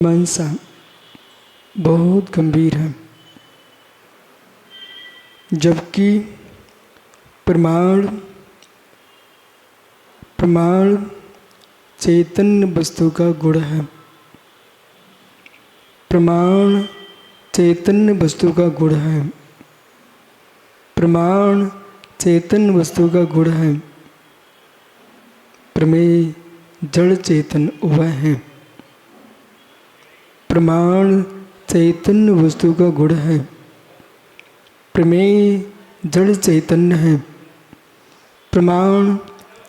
मीमांसा बहुत गंभीर है, जबकि प्रमाण चैतन्य वस्तु का गुण है। प्रमाण चैतन्य वस्तु का गुण है। प्रमाण चैतन्य वस्तु का गुण है। प्रमेय जड़ चेतन वह है। प्रमाण चैतन्य वस्तु का गुण है। प्रमेय जड़ चैतन्य है। प्रमाण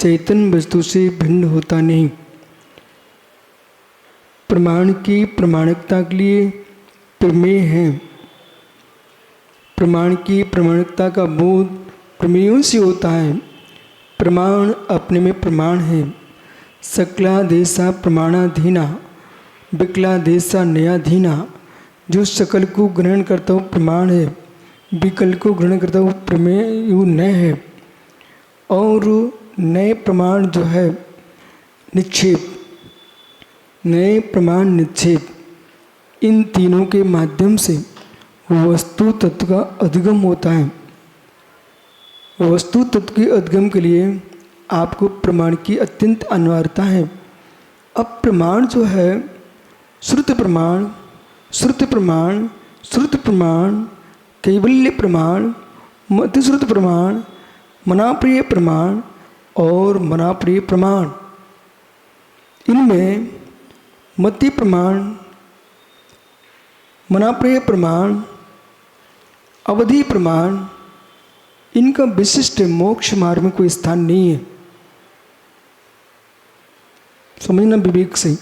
चैतन्य वस्तु से भिन्न होता नहीं। प्रमाण की प्रमाणिकता के लिए प्रमेय है। प्रमाण की प्रमाणिकता का बोध प्रमेयों से होता है। प्रमाण अपने में प्रमाण है। सकलादेशा प्रमाणाधीना विकलादेशा न्यायाधीना। जो सकल को ग्रहण करता हुआ प्रमाण है, विकल को ग्रहण करता हुआ प्रमेय नय है। और नए प्रमाण जो है निक्षेप, नए प्रमाण निक्षेप, इन तीनों के माध्यम से वस्तु तत्व का अधिगम होता है। वस्तु तत्व के अधिगम के लिए आपको प्रमाण की अत्यंत अनिवार्यता है। अब प्रमाण जो है श्रुति प्रमाण, श्रुति प्रमाण, श्रुति प्रमाण, कैवल्य प्रमाण, मध्यश्रुति प्रमाण, मनाप्रिय प्रमाण और मनाप्रिय प्रमाण। इनमें मति प्रमाण, मनाप्रिय प्रमाण, अवधि प्रमाण, इनका विशिष्ट मोक्ष मार्ग में कोई स्थान नहीं है। समझना विवेक से।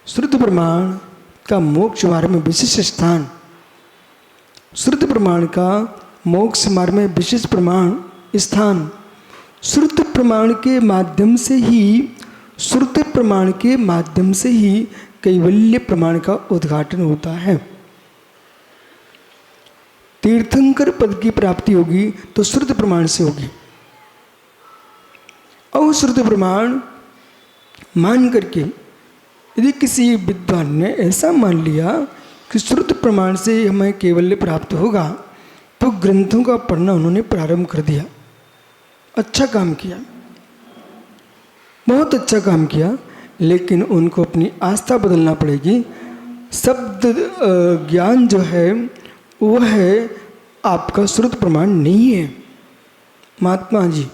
श्रुति प्रमाण का मोक्ष मार्ग में विशिष्ट स्थान, श्रुति प्रमाण का मोक्ष मार्ग में विशिष्ट प्रमाण स्थान। श्रुति प्रमाण के माध्यम से ही, श्रुति प्रमाण के माध्यम से ही कैवल्य प्रमाण का उद्घाटन होता है। तीर्थंकर पद की प्राप्ति होगी तो श्रुति प्रमाण से होगी। और श्रुति प्रमाण मान करके यदि किसी विद्वान ने ऐसा मान लिया कि श्रुति प्रमाण से हमें कैवल्य प्राप्त होगा, तो ग्रंथों का पढ़ना उन्होंने प्रारंभ कर दिया। अच्छा काम किया, बहुत अच्छा काम किया, लेकिन उनको अपनी आस्था बदलना पड़ेगी। शब्द ज्ञान जो है वह है आपका श्रुत प्रमाण नहीं है। महात्मा जी,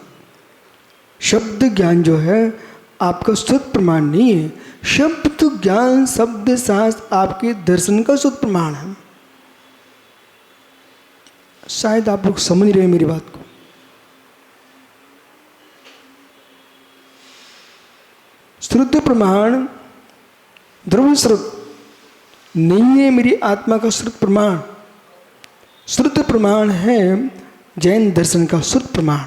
शब्द ज्ञान जो है आपका श्रुत प्रमाण नहीं है। शब्द ज्ञान, शब्द शास्त्र आपके दर्शन का श्रुत प्रमाण है। शायद आप लोग समझ रहे हैं मेरी बात को। श्रुत प्रमाण ध्रुव श्रुत नहीं है मेरी आत्मा का श्रुत प्रमाण। श्रुत प्रमाण है जैन दर्शन का श्रुत प्रमाण।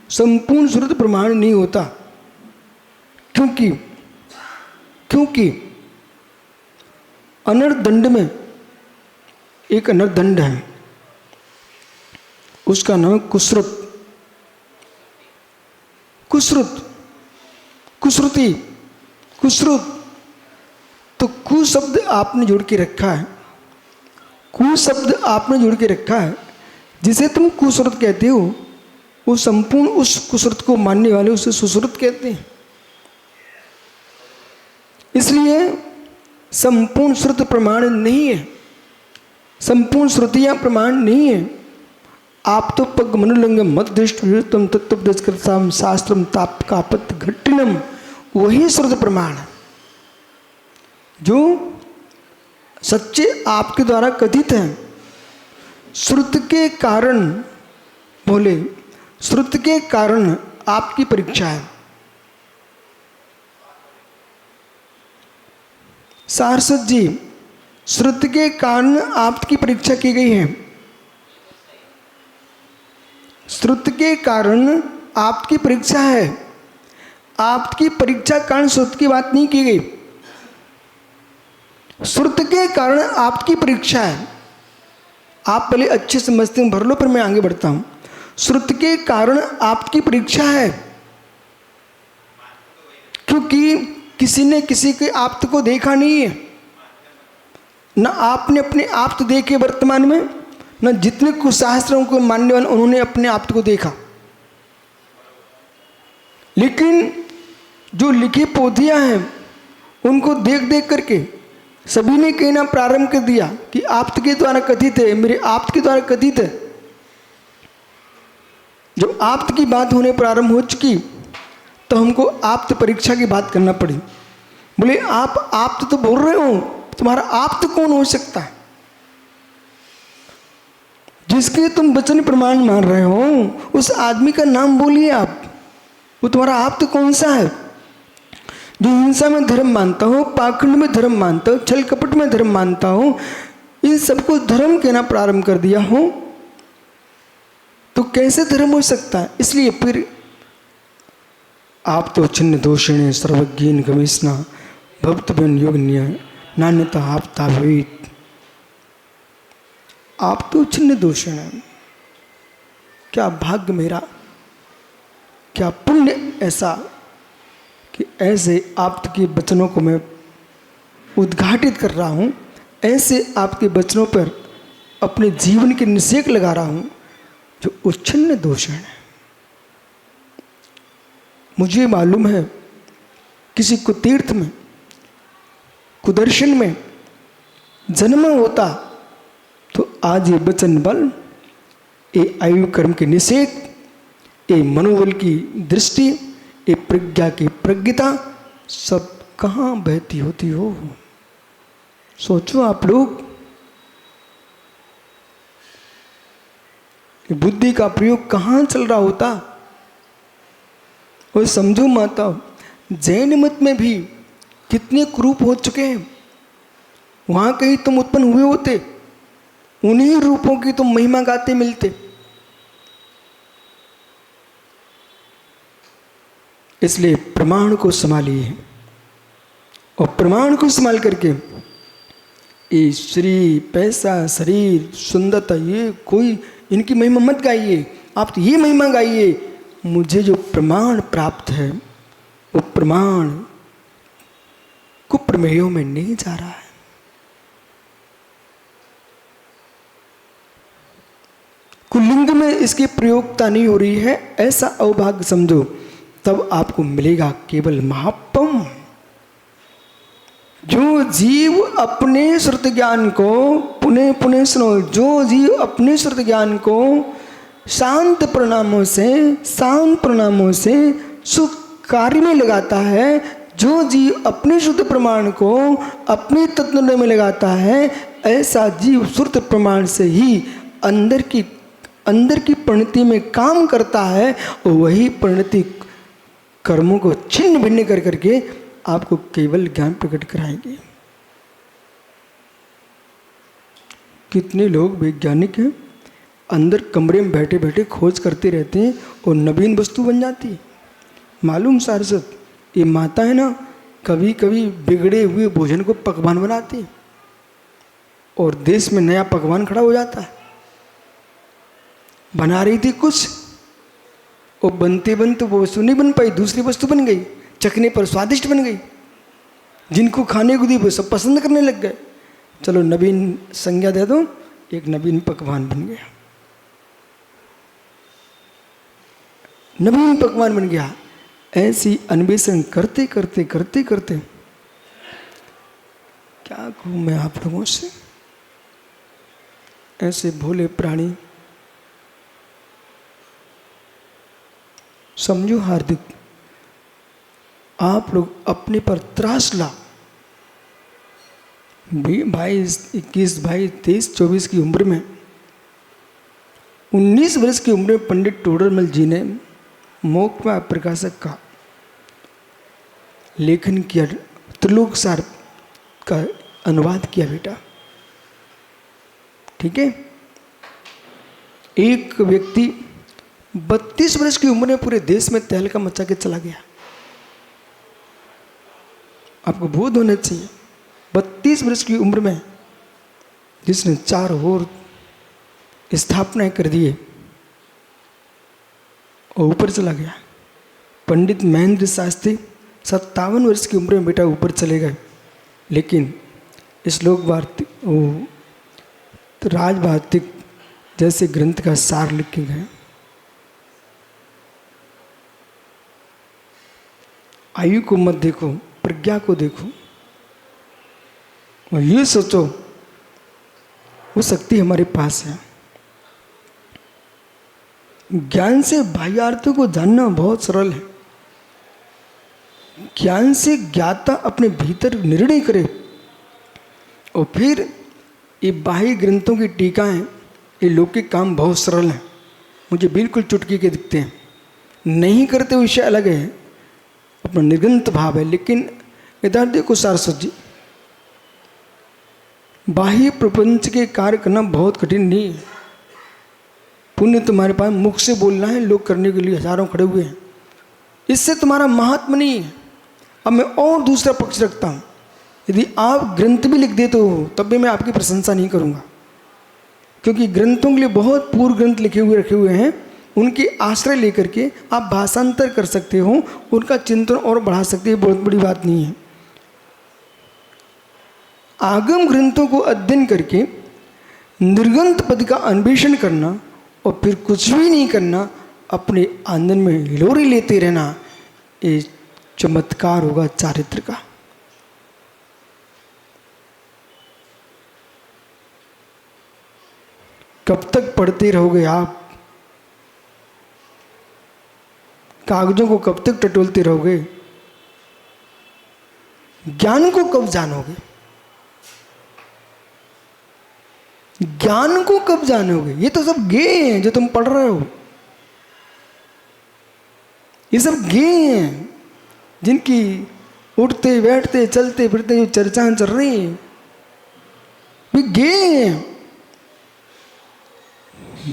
संपूर्ण श्रुत प्रमाण नहीं होता, क्योंकि अनर्दंड में एक अनर्दंड है, उसका नाम कुश्रुत, कुश्रुत, कुश्रुति, कुश्रुत। तो कु शब्द आपने जोड़ के रखा है, कु शब्द आपने जोड़ के रखा है, जिसे तुम कुश्रुत कहते हो, वो संपूर्ण उस कुश्रुत को मानने वाले उसे सुश्रुत कहते हैं। इसलिए संपूर्ण श्रुत प्रमाण नहीं है, संपूर्ण श्रुतियां प्रमाण नहीं है। आप तो पग मनुलंगम मत दृष्ट विरुद्धम तत्वदस्कृताम शास्त्रम ताप कापत घट्टिनम, वही श्रुत प्रमाण है जो सच्चे आपके द्वारा कथित हैं। श्रुत के कारण बोले, श्रुत के कारण आपकी परीक्षा है। सारस्वत जी, श्रुत के कारण आपकी परीक्षा की गई है। श्रुत के कारण आपकी परीक्षा है। आपकी परीक्षा कारण श्रुत की बात नहीं की गई। श्रुत के कारण आपकी परीक्षा है। आप पहले अच्छे समझते हैं, भर लो, फिर मैं आगे बढ़ता हूं। श्रुत के कारण आपकी परीक्षा है, क्योंकि किसी ने किसी के आप्त को देखा नहीं है, न आपने अपने आप्त देखे वर्तमान में, न जितने कुछ शास्त्रों को मानने वाले उन्होंने अपने आप्त को देखा। लेकिन जो लिखी पोथियां हैं उनको देख देख करके सभी ने कहना प्रारंभ कर दिया कि आप्त के द्वारा कथित है, मेरे आप्त के द्वारा कथित है। जब आप्त की बात होने प्रारंभ हो चुकी तो हमको आप्त परीक्षा की बात करना पड़ी। बोले आप आप्त तो बोल रहे हो, तुम्हारा आप्त कौन हो सकता है? जिसके तुम वचन प्रमाण मान रहे हो उस आदमी का नाम बोलिए आप, वो तुम्हारा आप्त कौन सा है? जो हिंसा में धर्म मानता हो, पाखंड में धर्म मानता हो, छल कपट में धर्म मानता हो, इन सबको धर्म कहना प्रारंभ कर दिया हो तो कैसे धर्म हो सकता है? इसलिए फिर आप तो छिन्न दोषिणे सर्वज्ञेन गवेषणा भक्तबन योगन्य नान्यता आपता भवेत्। आप तो छिन्न दोषिण है। क्या भाग्य मेरा, क्या पुण्य ऐसा कि ऐसे आपके वचनों को मैं उद्घाटित कर रहा हूँ, ऐसे आपके वचनों पर अपने जीवन के निषेक लगा रहा हूँ जो उच्छिन्न दोषण है। मुझे मालूम है किसी कुतीर्थ में, कुदर्शन में जन्म होता तो आज ये वचन बल, ये आयु कर्म के निषेक, ये मनोबल की दृष्टि, ये प्रज्ञा की प्रज्ञता सब कहाँ बहती होती हो? सोचो आप लोग, बुद्धि का प्रयोग कहाँ चल रहा होता? और समझो माता, जैन मत में भी कितने कुरूप हो चुके हैं। वहां कहीं तुम उत्पन्न हुए होते, उन्हीं रूपों की तुम महिमा गाते मिलते। इसलिए प्रमाण को संभालिए और प्रमाण को संभाल करके ये श्री, पैसा, शरीर, सुंदरता, ये कोई इनकी महिमा मत गाइए। आप तो ये महिमा गाइए, मुझे जो प्रमाण प्राप्त है वो प्रमाण कुप्रमेयों में नहीं जा रहा है। कुलिंग में इसकी प्रयोगता नहीं हो रही है, ऐसा अवभाग्य समझो, तब आपको मिलेगा केवल महापम। जो जीव अपने श्रुत ज्ञान को, पुनः पुनः सुनो, जो जीव अपने श्रुत ज्ञान को शांत प्रणामों से सुख कार्य में लगाता है, जो जीव अपने शुद्ध प्रमाण को अपने तत्व में लगाता है, ऐसा जीव श्रुत प्रमाण से ही अंदर की परिणति में काम करता है और वही परिणति कर्मों को छिन्न भिन्न कर करके आपको केवल ज्ञान प्रकट कराएंगे। कितने लोग वैज्ञानिक हैं, अंदर कमरे में बैठे बैठे खोज करते रहते हैं और नवीन वस्तु बन जाती है। मालूम सारस्वत, ये माता है ना, कभी कभी बिगड़े हुए भोजन को पकवान बनाती है और देश में नया पकवान खड़ा हो जाता है। बना रही थी कुछ और बनते बनते वो वस्तु नहीं बन पाई, दूसरी वस्तु बन गई, चखने पर स्वादिष्ट बन गई। जिनको खाने को दी वो सब पसंद करने लग गए। चलो नवीन संज्ञा दे दो, एक नवीन पकवान बन गया, नवीन पकवान बन गया। ऐसी अन्वेषण करते करते करते करते क्या कहूँ मैं आप लोगों से, ऐसे भोले प्राणी। समझो हार्दिक, आप लोग अपने पर त्रास ला। 22, 21, 22, 23, 24 की उम्र में, 19 वर्ष की उम्र में पंडित टोडरमल जी ने मोक्ष प्रकाशक का लेखन किया, त्रिलोक सार का अनुवाद किया बेटा। ठीक है, एक व्यक्ति 32 वर्ष की उम्र में पूरे देश में तहलका मचा के चला गया। आपको बोध होना चाहिए, 32 वर्ष की उम्र में जिसने 4 और स्थापनाएं कर दिए और ऊपर चला गया। पंडित महेंद्र शास्त्री 57 वर्ष की उम्र में बेटा ऊपर चले गए, लेकिन श्लोक वार्तिक तो राजवार्तिक जैसे ग्रंथ का सार लिख के गए। आयु को मत देखो, प्रज्ञा को देखो और ये सोचो वो शक्ति हमारे पास है। ज्ञान से बाह्यार्थों को जानना बहुत सरल है। ज्ञान से ज्ञाता अपने भीतर निर्णय करे और फिर ये बाह्य ग्रंथों की टीकाएं, ये लौकिक काम बहुत सरल हैं, मुझे बिल्कुल चुटकी के दिखते हैं। नहीं करते विषय अलग है, अपना निर्गंत भाव है, लेकिन इधर देखो सारस्वत जी, बाह्य प्रपंच के कार्य करना बहुत कठिन नहीं है। पुण्य तुम्हारे पास मुख से बोलना है, लोग करने के लिए हजारों खड़े हुए हैं, इससे तुम्हारा महात्मा नहीं है। अब मैं और दूसरा पक्ष रखता हूँ, यदि आप ग्रंथ भी लिख देते हो तब भी मैं आपकी प्रशंसा नहीं करूँगा, क्योंकि ग्रंथों के लिए बहुत पूर्व ग्रंथ रखे हुए हैं, उनके आश्रय लेकर के आप भाषांतर कर सकते हो, उनका चिंतन और बढ़ा सकते हैं, बहुत बड़ी बात नहीं है। आगम ग्रंथों को अध्ययन करके निर्गंत पद का अन्वेषण करना और फिर कुछ भी नहीं करना, अपने आंगन में हिलोरी लेते रहना, ये चमत्कार होगा चारित्र का। कब तक पढ़ते रहोगे आप? कागजों को कब तक टटोलते रहोगे? ज्ञान को कब जानोगे? ज्ञान को कब जानोगे? ये तो सब गेय हैं जो तुम पढ़ रहे हो, ये सब गेय हैं जिनकी उठते बैठते चलते फिरते जो चर्चाएं चल रही हैं, वे गेय हैं।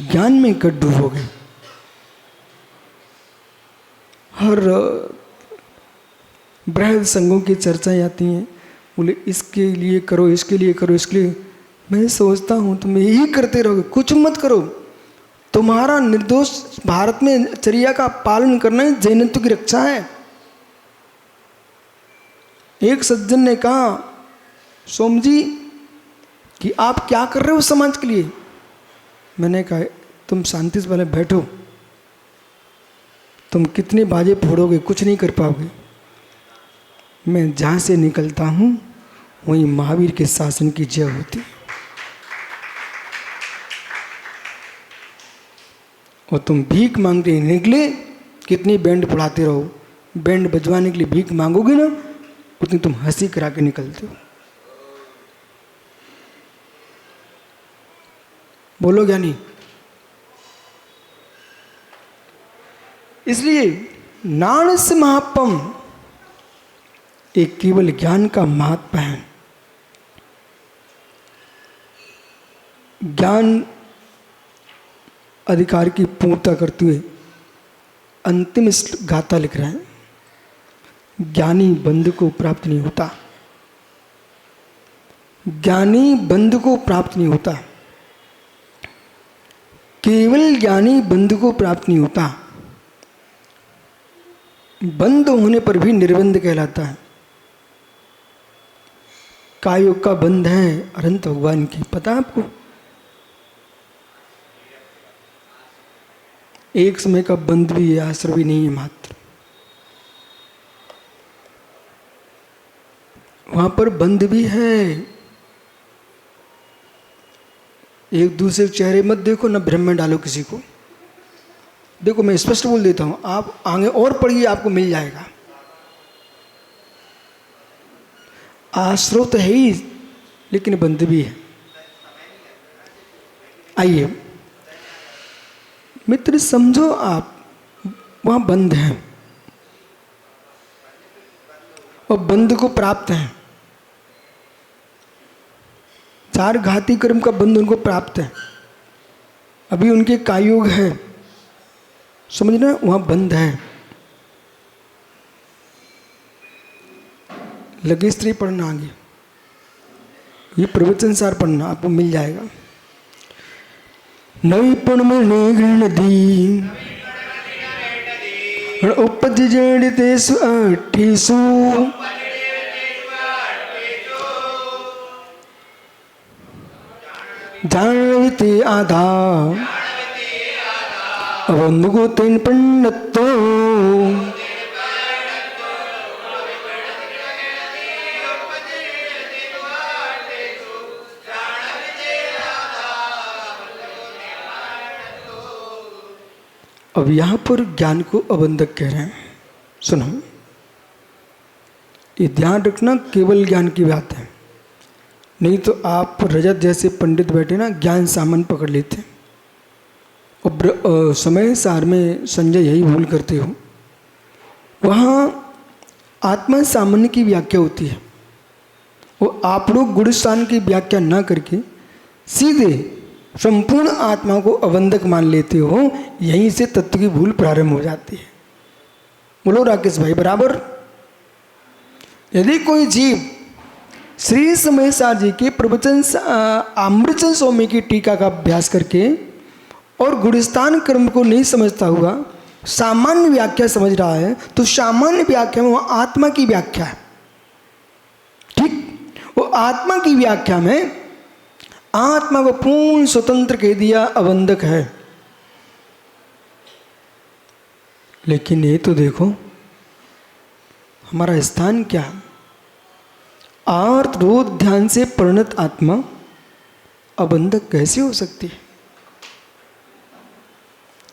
ज्ञान में कब डूबोगे? हर बृहद संघों की चर्चाएं आती हैं, बोले इसके लिए करो, इसके लिए करो, इसके लिए। मैं सोचता हूँ तुम यही करते रहोगे, कुछ मत करो। तुम्हारा निर्दोष भारत में चर्या का पालन करना ही जैनत्व की रक्षा है। एक सज्जन ने कहा, सोम जी कि आप क्या कर रहे हो समाज के लिए? मैंने कहा तुम शांति से पहले बैठो, तुम कितने बाजे फोड़ोगे, कुछ नहीं कर पाओगे। मैं जहाँ से निकलता हूँ वहीं महावीर के शासन की जय होती, और तुम भीख मांगते निकले, कितनी बैंड पढ़ाते रहो, बैंड बजवाने के लिए भीख मांगोगे ना, उतनी तुम हंसी करा के निकलते हो। बोलो क्या नहीं? इसलिए नाणस्य महात्म एक केवल ज्ञान का महात्मा है। ज्ञान अधिकार की पूर्णता करते हुए अंतिम गाथा लिख रहे हैं, ज्ञानी बंधु को प्राप्त नहीं होता, ज्ञानी बंधु को प्राप्त नहीं होता, केवल ज्ञानी बंधु को प्राप्त नहीं होता, बंध होने पर भी निर्बंध कहलाता है। कायोग का बंध है अनंत भगवान की, पता है आपको? एक समय का बंध भी है, आश्रय भी नहीं है मात्र। वहां पर बंध भी है। एक दूसरे के चेहरे मत देखो, ना भ्रम में डालो किसी को। देखो मैं स्पष्ट बोल देता हूं, आप आगे और पढ़िए, आपको मिल जाएगा। आश्रय तो है ही, लेकिन बंध भी है। आइए मित्र, समझो आप वहां बंध है और बंध को प्राप्त है। चार घाती कर्म का बंध उनको प्राप्त है, अभी उनके कायोग है, समझना, वहां बंध है। लगे स्त्री पढ़ना आगे, ये प्रवचन सार पढ़ना, आपको मिल जाएगा। नैपुण में निर्गण दी उपजड़ितेषु अट्ठेषु जानविते आधा अवंधुको तेन पंडितो अब यहाँ पर ज्ञान को अबंधक कह रहे हैं। सुनो, ये ध्यान रखना, केवल ज्ञान की बात है, नहीं तो आप रजत जैसे पंडित बैठे ना ज्ञान सामान पकड़ लेते। और समय सार में संजय यही भूल करते हो। वहाँ आत्मा सामान्य की व्याख्या होती है, वो आप लोग गुणस्थान की व्याख्या ना करके सीधे संपूर्ण आत्मा को अबंधक मान लेते हो। यहीं से तत्व की भूल प्रारंभ हो जाती है। बोलो राकेश भाई बराबर। यदि कोई जीव श्री समयसार जी के प्रवचन अमृतचंद स्वामी की टीका का अभ्यास करके और गुणस्थान कर्म को नहीं समझता हुआ सामान्य व्याख्या समझ रहा है, तो सामान्य व्याख्या में वो आत्मा की व्याख्या है। ठीक, वो आत्मा की व्याख्या में आत्मा को पूर्ण स्वतंत्र कह दिया, अबंधक है। लेकिन ये तो देखो हमारा स्थान क्या, आर्त रोध ध्यान से परिणत आत्मा अबंधक कैसे हो सकती है?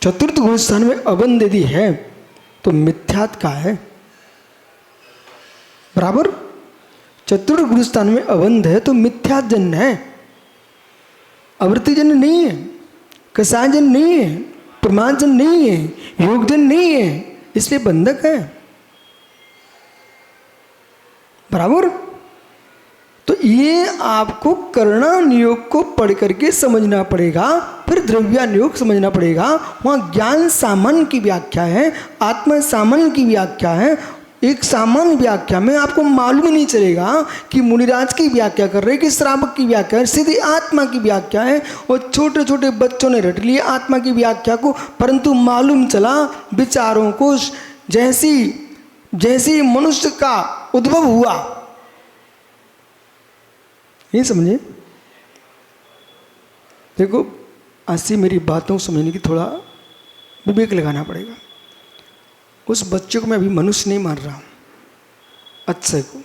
चतुर्थ गुण स्थान में अबंध यदि है तो मिथ्यात का है बराबर। चतुर्थ गुण स्थान में अबंध है तो मिथ्यात जन्य है, आवृत्तिजन्य नहीं है, कसायजन नहीं है, प्रमाणजन नहीं है, योगजन नहीं है, इसलिए बंधक है बराबर। तो ये आपको करणानुयोग को पढ़ करके समझना पड़ेगा, फिर द्रव्यानुयोग समझना पड़ेगा। वहाँ ज्ञान सामान्य की व्याख्या है, आत्मा सामान्य की व्याख्या है। एक सामान्य व्याख्या में आपको मालूम नहीं चलेगा कि मुनिराज की व्याख्या कर रहे कि श्रावक की व्याख्या है, सीधी आत्मा की व्याख्या है। और छोटे छोटे बच्चों ने रट लिए आत्मा की व्याख्या को, परंतु मालूम चला विचारों को जैसी जैसी मनुष्य का उद्भव हुआ, ये समझे। देखो ऐसी मेरी बातों को समझने की थोड़ा विवेक लगाना पड़ेगा। उस बच्चे को मैं अभी मनुष्य नहीं मान रहा हूँ, अक्षय को,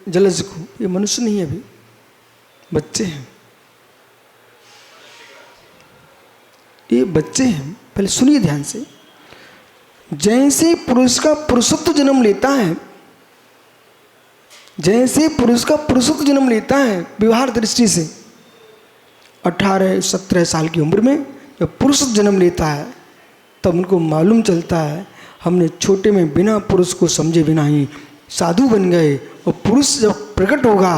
जलज को, ये मनुष्य नहीं है, अभी बच्चे हैं, ये बच्चे हैं। पहले सुनिए ध्यान से। जैसे पुरुष का पुरुषत्व जन्म लेता है, जैसे पुरुष का पुरुषत्व जन्म लेता है व्यवहार दृष्टि से, 18-17 साल की उम्र में जब पुरुष जन्म लेता है तब उनको मालूम चलता है हमने छोटे में बिना पुरुष को समझे बिना ही साधु बन गए, और पुरुष जब प्रकट होगा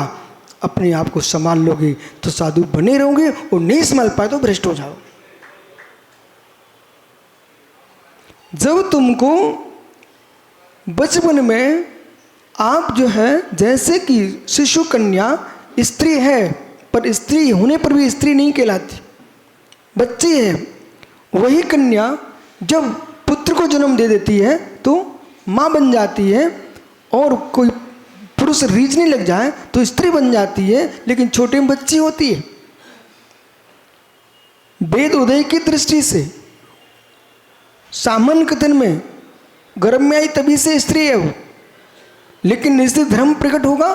अपने आप को संभाल लोगे तो साधु बने रहोगे, और नहीं संभाल पाए तो भ्रष्ट हो जाओ। जब तुमको बचपन में आप जो है जैसे कि शिशु कन्या स्त्री है, पर स्त्री होने पर भी स्त्री नहीं कहलाती, बच्ची है, वही कन्या जब पुत्र को जन्म दे देती है तो माँ बन जाती है, और कोई पुरुष रीझने लग जाए तो स्त्री बन जाती है, लेकिन छोटे में बच्ची होती है। वेद उदय की दृष्टि से सामान्य कथन में गर्भ में आई तभी से स्त्री है वो, लेकिन निश्चित धर्म प्रकट होगा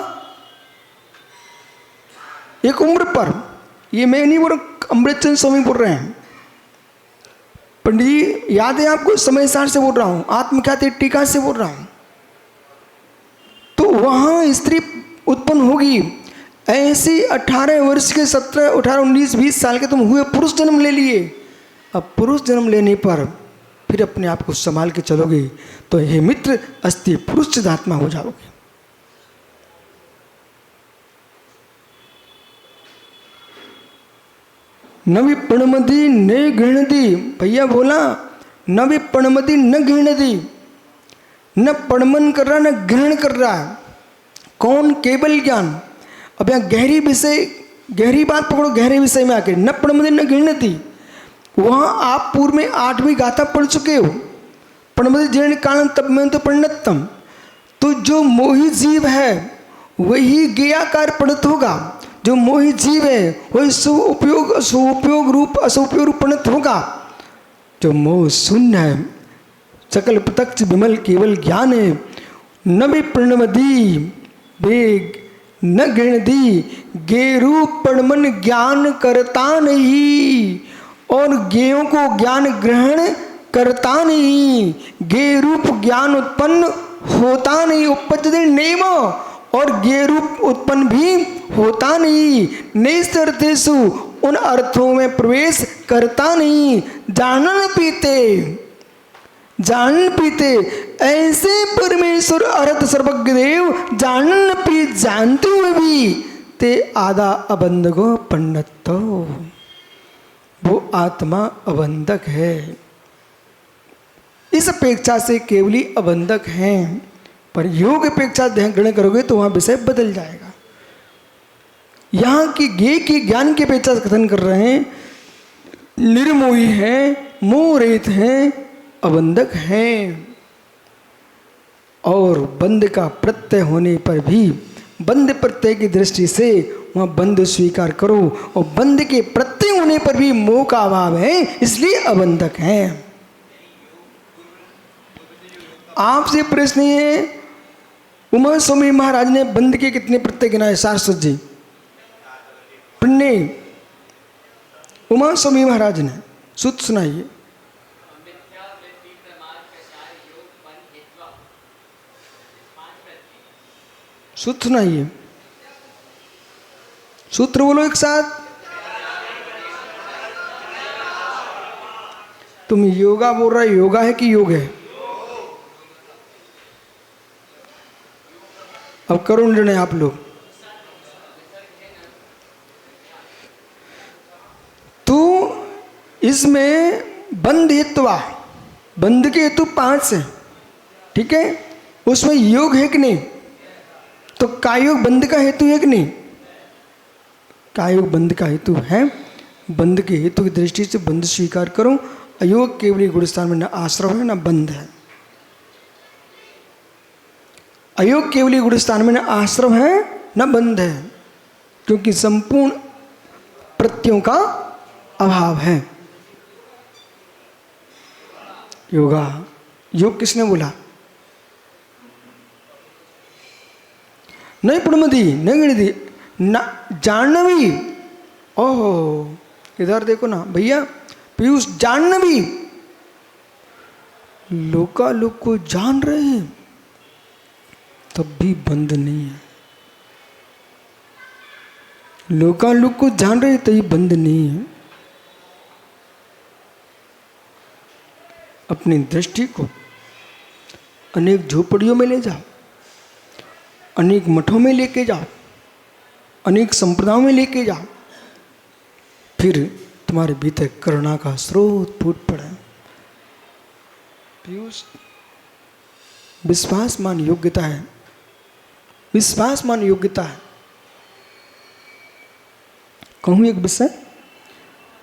एक उम्र पर। ये मैं नहीं बोल रहा, अमृतचंद स्वामी बोल रहे हैं। पंडित जी याद है आपको, समय सार से बोल रहा हूँ, आत्मख्याति टीका से बोल रहा हूँ। तो वहाँ स्त्री उत्पन्न होगी। ऐसी 18 वर्ष के 17, 18, 19, 20 साल के तुम हुए, पुरुष जन्म ले लिए। अब पुरुष जन्म लेने पर फिर अपने आप को संभाल के चलोगे तो हे मित्र अस्थि पुरुष चिदात्मा हो जाओगे। न विप्रणमति न गृहणति, भैया बोला न विप्रणमति न गृहणति, न पणमन कर रहा न ग्रहण कर रहा है। कौन? केवल ज्ञान। अब यहाँ गहरी विषय, गहरी बात पकड़ो, गहरे विषय में आके न पणमति न गृहणति। वहाँ आप पूर्व में 8वीं गाथा पढ़ चुके हो, प्रणमति जीर्ण कालन तब में तो परिणतम। तो जो मोही जीव है वही ज्ञेयाकार परिणत होगा। जो मोही जीव है वही सुपयोग रूप असुपयोग रूप परिणत होगा। जो मोह शून्य है, सकल प्रत्यक्ष विमल केवल ज्ञान है। न भी प्रणमदी वेग न गृणदी, गे रूप प्रणमन ज्ञान करता नहीं, और गेयों को ज्ञान ग्रहण करता नहीं। गे रूप ज्ञान उत्पन्न होता नहीं, उपपद्यते नैव, और गे रूप उत्पन्न भी होता नहीं। नैस्तर्थेषु उन अर्थों में प्रवेश करता नहीं। जानन पीते ऐसे परमेश्वर अर्थ सर्वज्ञ देव, जानन पी जानते हुए भी ते आधा अबंधको पंडित। वो आत्मा अबंधक है, इस अपेक्षा से केवली अबंधक है। पर योग अपेक्षा ध्यान ग्रहण करोगे तो वहां विषय बदल जाएगा। यहाँ की गे की ज्ञान की अपेक्षा कथन कर रहे हैं, निर्मोही है, मोह रहित है, अबंधक है। और बंध का प्रत्यय होने पर भी बंध प्रत्यय की दृष्टि से वहाँ बंध स्वीकार करो, और बंध के प्रत्यय होने पर भी मोह का अभाव है, इसलिए अबंधक है। आपसे प्रश्न है, उमा स्वामी महाराज ने बंध के कितने प्रत्यय गिनाए? सारस्वत जी पुण्य उमा स्वामी महाराज ने सुत सुनाइए। सूत्र सुनाइए, सूत्र बोलो एक साथ। तुम योगा बोल रहा है, योगा है कि योग है? अब करो निर्णय आप लोग। तो इसमें बंध हेतुआ, बंध के हेतु 5 है, ठीक है? उसमें योग है कि नहीं? तो कायोग बंध का हेतु है कि नहीं? कायोग बंध का हेतु है। बंध के हेतु की दृष्टि से बंध स्वीकार करो। अयोग केवली गुणस्थान में न आश्रम है न बंध है। अयोग केवली गुणस्थान में न आश्रम है न बंध है, क्योंकि संपूर्ण प्रत्ययों का अभाव है। योगा योग किसने बोला? नहीं प्रणमति नहीं गणिति न जानवी। ओहो इधर देखो ना भैया पीयूष, जानवी लोकालोक को जान रहे हैं तब भी बंध नहीं है। लोकालोक को जान रहे तभी बंध नहीं है। अपनी दृष्टि को अनेक झोपड़ियों में ले जाओ, अनेक मठों में लेके जाओ, अनेक संप्रदायों में लेके जाओ, फिर तुम्हारे भीतर करुणा का स्रोत फूट पड़े। पीयूष विश्वास मान योग्यता है, विश्वास मान योग्यता है। कहूँ एक विषय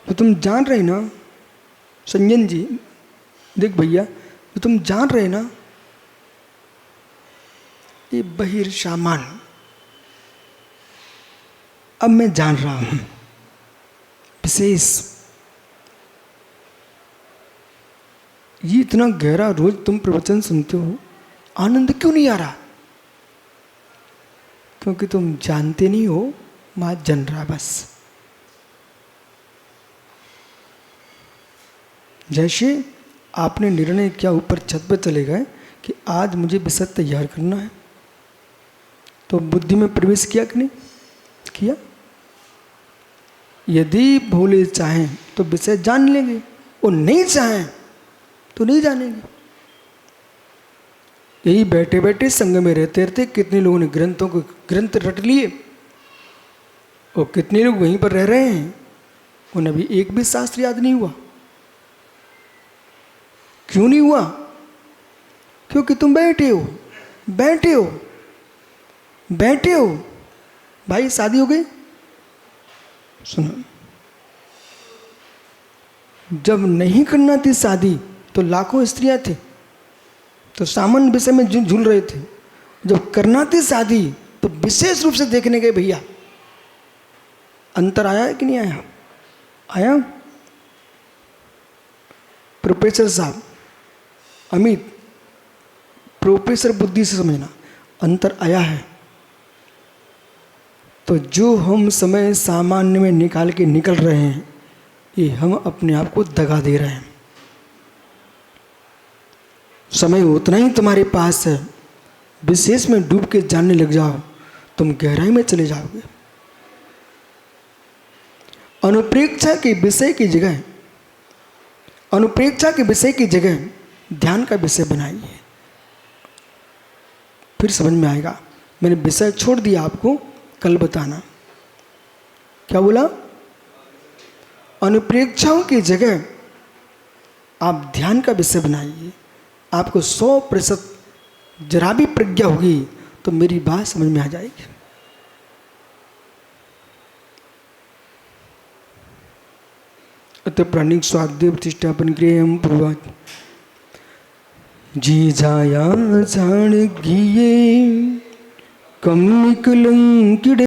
तो तुम जान रहे ना संजन जी, देख भैया तो तुम जान रहे ना ये बहिर्सामान, अब मैं जान रहा हूं विशेष। ये इतना गहरा रोज तुम प्रवचन सुनते हो, आनंद क्यों नहीं आ रहा? क्योंकि तुम जानते नहीं हो, मां जन रहा बस। जैसे आपने निर्णय किया ऊपर छत पर चले गए कि आज मुझे विषय तैयार करना है, तो बुद्धि में प्रवेश किया कि नहीं किया? यदि भोले चाहें तो विषय जान लेंगे, और नहीं चाहें तो नहीं जानेंगे। यही बैठे बैठे संग में रहते रहते कितने लोगों ने ग्रंथ रट लिए, और कितने लोग वहीं पर रह रहे हैं, उन्हें अभी एक भी शास्त्र याद नहीं हुआ। क्यों नहीं हुआ? क्योंकि तुम बैठे हो बैठे हो बैठे हो। भाई शादी हो गई? सुनो, जब नहीं करना थी शादी तो लाखों स्त्रियां थी, तो सामान्य विषय में झूल रहे थे, जब करना थी शादी तो विशेष रूप से देखने गए भैया, अंतर आया है कि नहीं आया? आया? प्रोफेसर साहब अमित, प्रोफेसर बुद्धि से समझना, अंतर आया है। तो जो हम समय सामान्य में निकाल के निकल रहे हैं, ये हम अपने आप को दगा दे रहे हैं। समय उतना ही तुम्हारे पास है, विशेष में डूब के जानने लग जाओ, तुम गहराई में चले जाओगे। अनुप्रेक्षा के विषय की जगह, अनुप्रेक्षा के विषय की जगह ध्यान का विषय बनाइए, फिर समझ में आएगा। मैंने विषय छोड़ दिया, आपको कल बताना। क्या बोला? अनुप्रेक्षाओं की जगह आप ध्यान का विषय बनाइए, आपको 100% जरा भी प्रज्ञा होगी तो मेरी बात समझ में आ जाएगी। अतः प्राणिक स्वाध्याय प्रतिष्ठापन क्रियम पूर्वक जी जाया जान गिये कम निकलंकिड़े